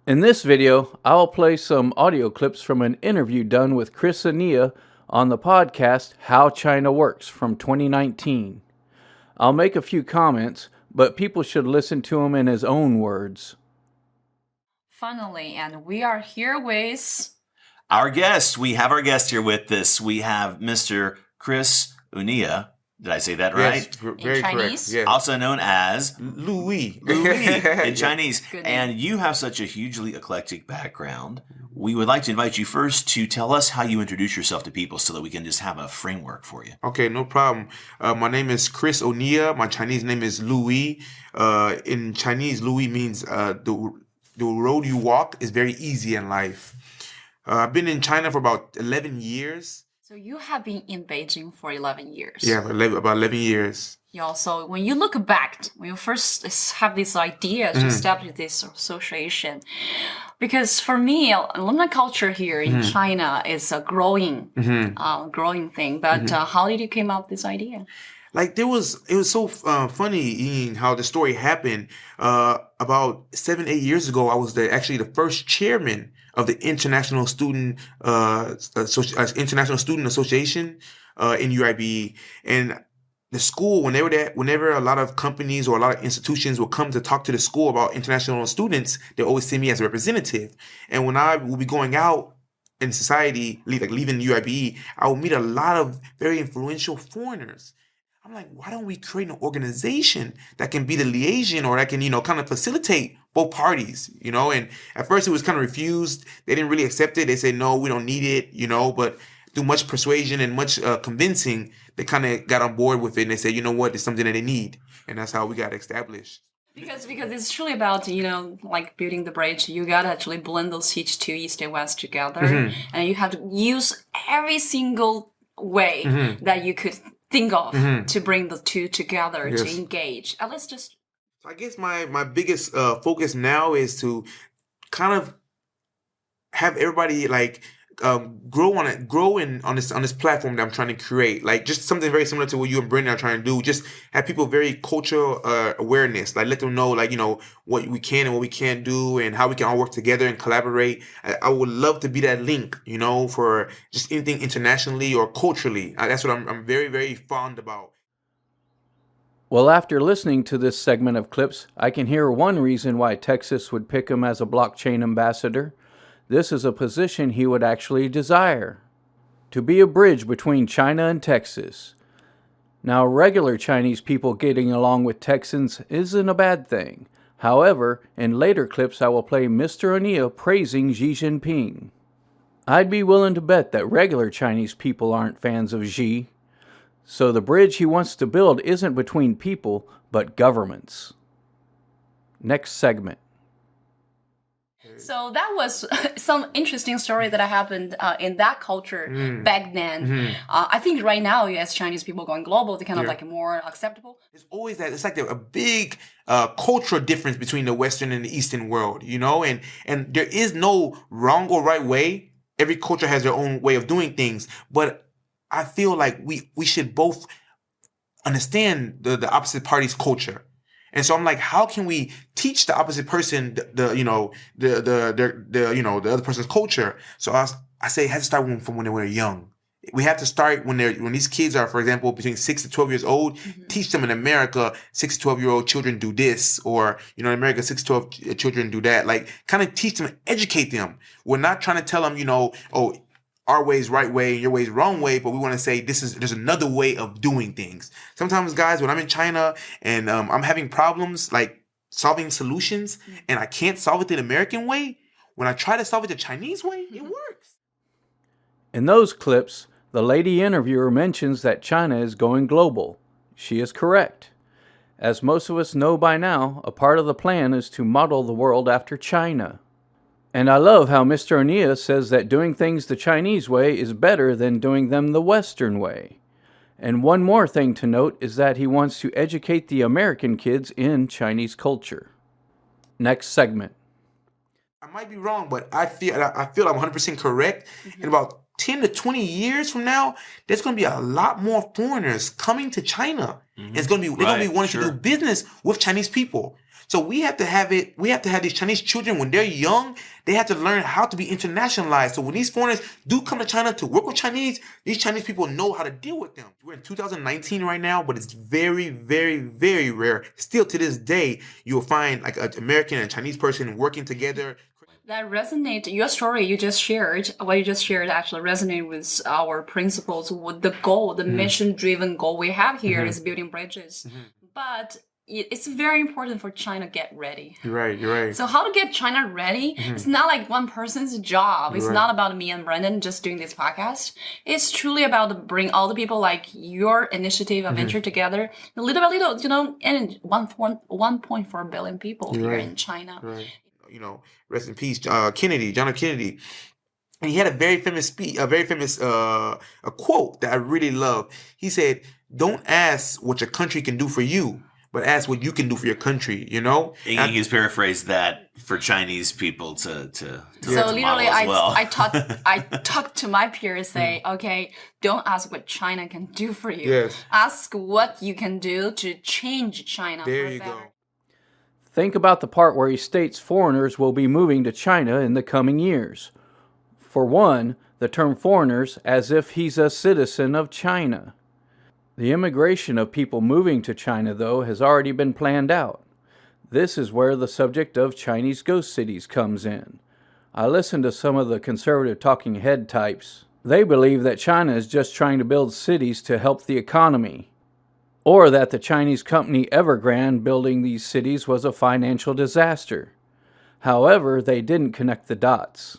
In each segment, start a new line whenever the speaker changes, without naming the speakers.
In this video, I'll play some audio clips from an interview done with Chris Oniya on the podcast How China Works from 2019. I'll make a few comments, but people should listen to him in his own words.
Finally, and we are here with
our guest. We have our guest here with us. We have Mr. Chris Oniya. Did I say that right?
Yes, very correct. Yes.
Also known as
Louis.
in Chinese.
Good name.
And you have such a hugely eclectic background. We would like to invite you first to tell us how you introduce yourself to people so that we can just have a framework for you.
Okay, no problem. My name is Chris Oniya. My Chinese name is Louis. In Chinese, Louis means the road you walk is very easy in life. I've been in China for about 11 years.
So you have been in Beijing for 11 years.
Yeah, about 11 years.
Yeah, so when you look back, when you first have this idea to establish this association, because for me, alumni culture here in China is a growing thing. But how did you came up with this idea?
Like it was so funny how the story happened. About 7-8 years ago, I was actually the first chairman of the International Student Association in UIB, and the school, whenever a lot of companies or a lot of institutions will come to talk to the school about international students, they always send me as a representative. And when I will be going out in society, leaving UIB, I will meet a lot of very influential foreigners. I'm like, why don't we create an organization that can be the liaison or that can, kind of facilitate both parties, And at first it was kind of refused. They didn't really accept it. They said, no, we don't need it, But through much persuasion and much convincing, they kind of got on board with it. And they said, you know what, it's something that they need. And that's how we got established.
Because it's truly about, like building the bridge. You got to actually blend those two East and West together. And you have to use every single way that you could think of to bring the two together, to engage. And let's just...
So I guess my biggest focus now is to kind of have everybody grow on this platform that I'm trying to create. Like just something very similar to what you and Brendan are trying to do. Just have people very cultural awareness. Like let them know what we can and what we can't do and how we can all work together and collaborate. I would love to be that link, for just anything internationally or culturally. That's what I'm very, very fond about.
Well, after listening to this segment of clips, I can hear one reason why Texas would pick him as a blockchain ambassador. This is a position he would actually desire, to be a bridge between China and Texas. Now, regular Chinese people getting along with Texans isn't a bad thing. However, in later clips I will play Mr. Oniya praising Xi Jinping. I'd be willing to bet that regular Chinese people aren't fans of Xi. So the bridge he wants to build isn't between people, but governments. Next segment.
So that was some interesting story that happened in that culture back then. I think right now, as Chinese people going global, they kind of more acceptable.
It's always that it's like a big cultural difference between the Western and the Eastern world, and there is no wrong or right way. Every culture has their own way of doing things, but I feel like we should both understand the opposite party's culture. And so I'm like, how can we teach the opposite person the other person's culture? So I say it has to start from when they were young. We have to start when these kids are, for example, between 6 to 12 years old. Teach them in America, 6 to 12-year-old children do this, or in America, 6 to 12 children do that. Like, kind of teach them, educate them. We're not trying to tell them, our way is right way and your way is wrong way, but we want to say there's another way of doing things. Sometimes, guys, when I'm in China and I'm having problems like solving solutions and I can't solve it the American way, when I try to solve it the Chinese way, it works.
In those clips, the lady interviewer mentions that China is going global. She is correct. As most of us know by now, a part of the plan is to model the world after China. And I love how Mr. Oniya says that doing things the Chinese way is better than doing them the Western way. And one more thing to note is that he wants to educate the American kids in Chinese culture. Next segment.
I might be wrong, but I feel I'm 100% correct. In about 10 to 20 years from now, there's going to be a lot more foreigners coming to China. And it's going to be, they're going to be wanting to do business with Chinese people. So we have to have these Chinese children when they're young, they have to learn how to be internationalized. So when these foreigners do come to China to work with Chinese, these Chinese people know how to deal with them. We're in 2019 right now, but it's very, very, very rare. Still to this day, you'll find like an American and a Chinese person working together.
That resonate, your story you just shared, what you just shared actually resonate with our principles, with the goal, the mission-driven goal we have here is building bridges. But it's very important for China to get ready.
You're right.
So how to get China ready? It's not like one person's job. It's not about me and Brandon just doing this podcast. It's truly about to bring all the people like your initiative of venture together, little by little, and 1.4 billion people here in China.
Right. Rest in peace, John F. Kennedy. And he had a very famous speech, a quote that I really love. He said, "Don't ask what your country can do for you, but ask what you can do for your country." And
he has paraphrased that for Chinese people to
so literally,
as well.
I talk to my peers, say, okay, don't ask what China can do for you.
Yes.
Ask what you can do to change China.
There
for
you
better.
go.
Think about the part where he states foreigners will be moving to China in the coming years. For one, the term foreigners as if he's a citizen of China. The immigration of people moving to China, though, has already been planned out. This is where the subject of Chinese ghost cities comes in. I listened to some of the conservative talking head types. They believe that China is just trying to build cities to help the economy, or that the Chinese company Evergrande building these cities was a financial disaster. However, they didn't connect the dots.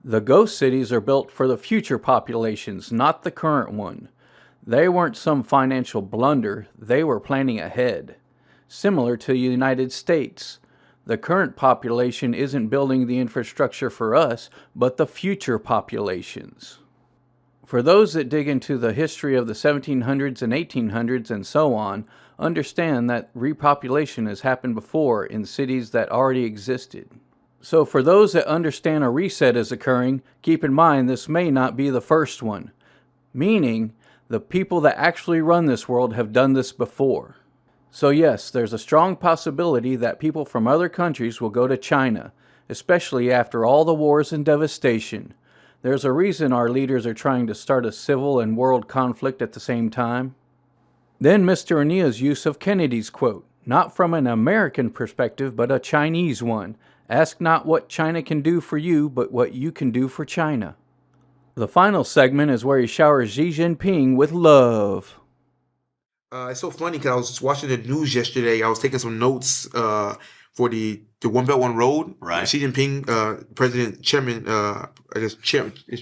The ghost cities are built for the future populations, not the current one. They weren't some financial blunder, they were planning ahead. Similar to the United States, the current population isn't building the infrastructure for us, but the future populations. For those that dig into the history of the 1700s and 1800s and so on, understand that repopulation has happened before in cities that already existed. So for those that understand a reset is occurring, keep in mind this may not be the first one. Meaning, the people that actually run this world have done this before. So yes, there's a strong possibility that people from other countries will go to China, especially after all the wars and devastation. There's a reason our leaders are trying to start a civil and world conflict at the same time. Then Mr. Oniya's use of Kennedy's quote, not from an American perspective, but a Chinese one. Ask not what China can do for you, but what you can do for China. The final segment is where he showers Xi Jinping with love.
It's so funny because I was just watching the news yesterday. I was taking some notes for the One Belt One Road.
Right.
Xi Jinping,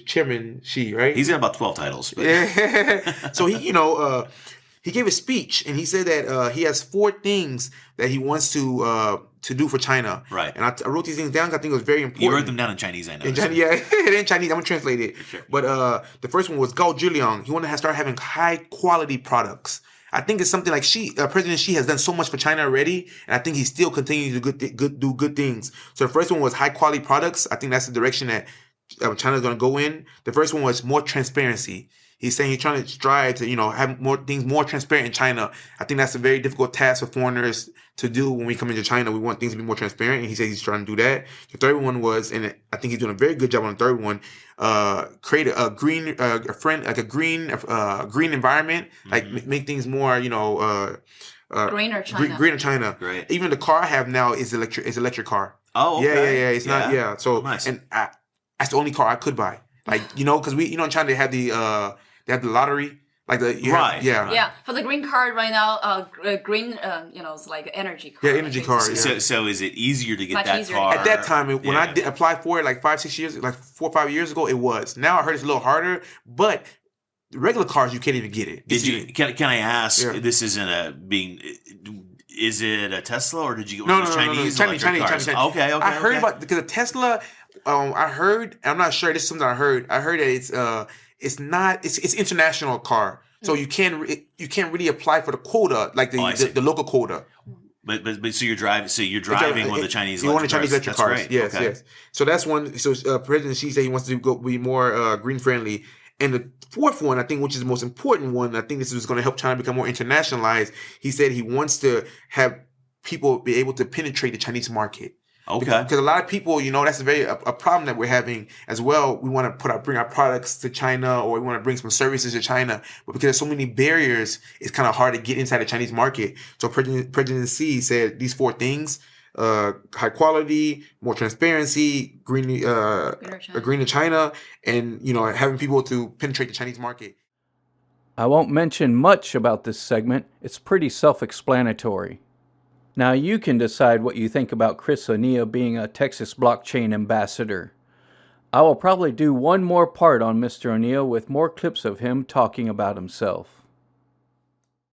Chairman Xi, right?
He's got about 12 titles. But.
Yeah. So he gave a speech and he said that he has 4 things that he wants to do for China.
Right.
And I wrote these things down because I think it was very important.
You wrote them down in Chinese, I know.
In Chinese, in Chinese. I'm going to translate it.
Sure.
But the first one was Gao Zhiliang. He wanted to start having high quality products. I think it's something like President Xi has done so much for China already, and I think he's still continuing to do good things. So the first one was high quality products. I think that's the direction that China's going to go in. The first one was more transparency. He's saying he's trying to strive to, have more things more transparent in China. I think that's a very difficult task for foreigners to do when we come into China. We want things to be more transparent, and he says he's trying to do that. The third one was, and I think he's doing a very good job on the third one, create a green environment, like make things more,
greener China.
Greener China.
Great.
Even the car I have now is electric car.
Oh, okay.
Yeah. It's not, yeah. So,
nice.
And that's the only car I could buy. Like, because in China they have the lottery. Like
Yeah, for the green card right now, green, it's like energy card.
Yeah, energy card. Yeah.
So is it easier to get
Much
that
easier.
car?
At that time, when I did apply for it, like 5-6 years, like 4 or 5 years ago, it was. Now I heard it's a little harder, but the regular cars you can't even get it.
Can I ask?
Yeah.
This isn't is it a Tesla or did you get
No,
Chinese?
Chinese.
Okay.
I heard about because of Tesla. I heard. I'm not sure. This is something I heard. I heard that it's international car, so you can't really apply for the quota like the local quota.
But so you're driving with the Chinese
You want
electric
the Chinese electric
That's
cars.
great.
Yes,
Okay.
yes. So that's one. So President Xi said he wants to be more green friendly. And the fourth one, I think, which is the most important one, I think this is going to help China become more internationalized. He said he wants to have people be able to penetrate the Chinese market.
Okay.
Because a lot of people, that's a problem that we're having as well. We want to bring our products to China, or we want to bring some services to China, but because there's so many barriers, it's kind of hard to get inside the Chinese market. So President Xi said these 4 things: high quality, more transparency, green to China, and having people to penetrate the Chinese market.
I won't mention much about this segment. It's pretty self-explanatory. Now you can decide what you think about Chris Oniya being a Texas blockchain ambassador. I will probably do one more part on Mr. Oniya with more clips of him talking about himself.